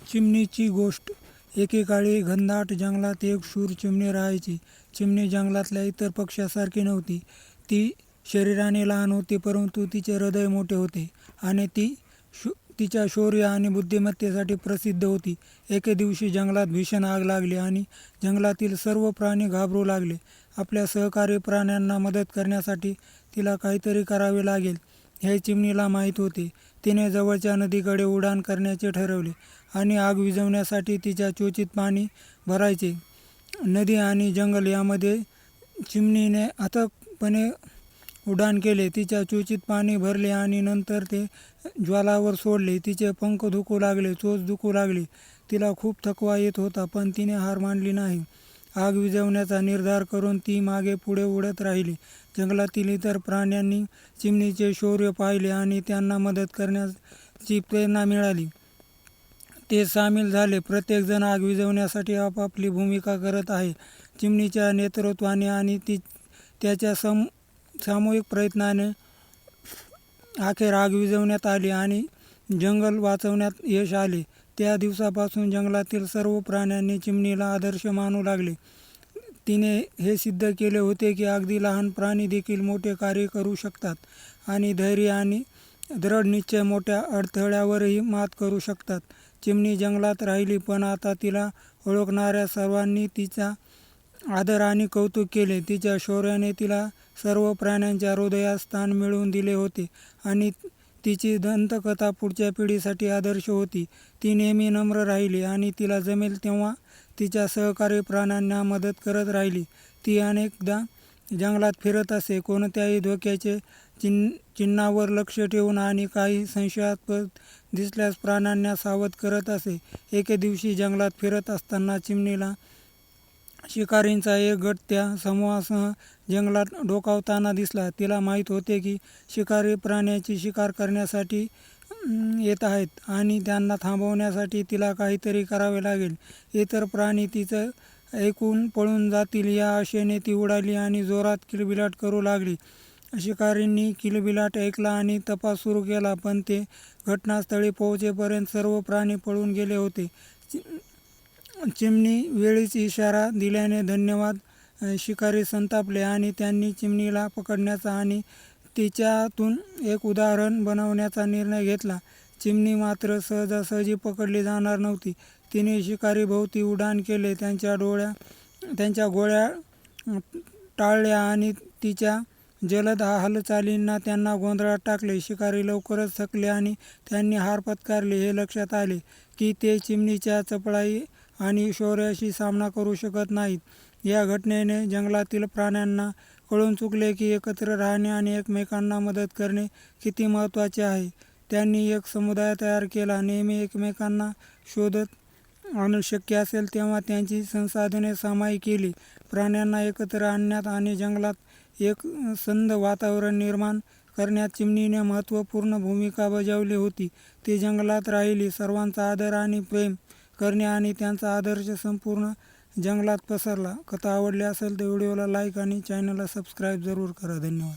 चिमणीची गोष्ट. एकेकाळी घनदाट जंगलात एक शूर चिमणी राहायची. चिमणी जंगलातल्या इतर पक्ष्यासारखी नव्हती. ती शरीराने लहान होती, परंतु तिचे हृदय मोठे होते आणि ती तिच्या शौर्य आणि बुद्धिमत्तेसाठी प्रसिद्ध होती. एके दिवशी जंगलात भीषण आग लागली आणि जंगलातील सर्व प्राणी घाबरू लागले. आपल्या सहकारी प्राण्यांना मदत करण्यासाठी तिला काहीतरी करावे लागेल हे चिमणीला माहीत होते. तिने जवळच्या नदीकडे उड्डाण करण्याचे ठरवले आणि आग विझवण्यासाठी तिच्या चोचीत पाणी भरायचे. नदी आणि जंगल यामध्ये चिमणीने अथकपणे उड्डाण केले. तिच्या चोचीत पाणी भरले आणि नंतर ते ज्वालावर सोडले. तिचे पंख दुखू लागले, चोच दुखू लागली. तिला खूप थकवा येत होता, पण तिने हार मानली नाही. आग विझवण्याचा निर्धार करून ती मागे पुढे उडत राहिली. जंगलातील इतर प्राण्यांनी चिमणीचे शौर्य पाहिले आणि त्यांना मदत करण्याची प्रेरणा मिळाली. ते सामील झाले. प्रत्येकजण आग विझवण्यासाठी आपापली भूमिका करत आहे. चिमणीच्या नेतृत्वाने आणि त्याच्या सामूहिक प्रयत्नाने अखेर आग विझवण्यात आली आणि जंगल वाचवण्यात यश आले. त्या दिवसापासून जंगलातील सर्व प्राण्यांनी चिमणीला आदर्श मानू लागले. तिने हे सिद्ध केले होते की अगदी लहान प्राणी देखील मोठे कार्य करू शकतात आणि धैर्य आणि दृढ निश्चय मोठ्या अडथळ्यावरही मात करू शकतात. चिमणी जंगलात राहिली, पण आता तिला ओळखणाऱ्या सर्वांनी तिचा आदर आणि कौतुक केले. तिच्या शौर्याने तिला सर्व प्राण्यांच्या हृदयात स्थान मिळवून दिले होते आणि तिची दंतकथा पुढच्या पिढीसाठी आदर्श होती. ती नेहमी नम्र राहिली आणि तिला जमेल तेव्हा तिच्या सहकारी प्राण्यांना मदत करत राहिली. ती अनेकदा जंगलात फिरत असे, कोणत्याही धोक्याचे चिन्हावर लक्ष ठेवून आणि काही संशयास्पद दिसल्यास प्राण्यांना सावध करत असे. एके दिवशी जंगलात फिरत असताना चिमणीला शिकारींचा एक गट त्या समूहासह जंगलात डोकावताना दिसला. तिला माहीत होते की शिकारी प्राण्याची शिकार करण्यासाठी येत आहेत आणि त्यांना थांबवण्यासाठी तिला काहीतरी करावे लागेल. इतर प्राणी तिचं ऐकून पळून जातील या आशेने ती उडाली आणि जोरात किलबिलाट करू लागली. शिकारींनी किलबिलाट ऐकला आणि तपास सुरू केला, पण ते घटनास्थळी पोहोचेपर्यंत सर्व प्राणी पळून गेले होते. चिमणी वेळीच इशारा दिल्याने धन्यवाद शिकारी संतापले आणि त्यांनी चिमणीला पकडण्याचा आणि तिच्यातून एक उदाहरण बनवण्याचा निर्णय घेतला. चिमणी मात्र सहजासहजी पकडली जाणार नव्हती. तिने शिकारीभोवती उड्डाण केले, त्यांच्या गोळ्या टाळल्या आणि तिच्या जलद हालचालींना त्यांना गोंधळात टाकले. शिकारी लवकरच थकले आणि त्यांनी हार पत्करली हे लक्षात आले की ते चिमणीच्या चपळाई आणि शौर्याशी सामना करू शकत नाहीत. या घटनेने जंगलातील प्राण्यांना कळून चुकले की एकत्र राहणे आणि एकमेकांना मदत करणे किती महत्त्वाचे आहे. त्यांनी एक समुदाय तयार केला, नेहमी एकमेकांना शोधत आणि शक्य असेल तेव्हा त्यांची संसाधने सामायिक केली. प्राण्यांना एकत्र आणण्यात आणि जंगलात एक संध वातावरण निर्माण करण्यात चिमणीने महत्त्वपूर्ण भूमिका बजावली होती. ती जंगलात राहिली, सर्वांचा आदर आणि प्रेम करणे आणि त्यांचा आदर्श संपूर्ण जंगलात पसरला. कथा आवडली असेल तर व्हिडिओला लाईक आणि चॅनलला सबस्क्राईब जरूर करा. धन्यवाद.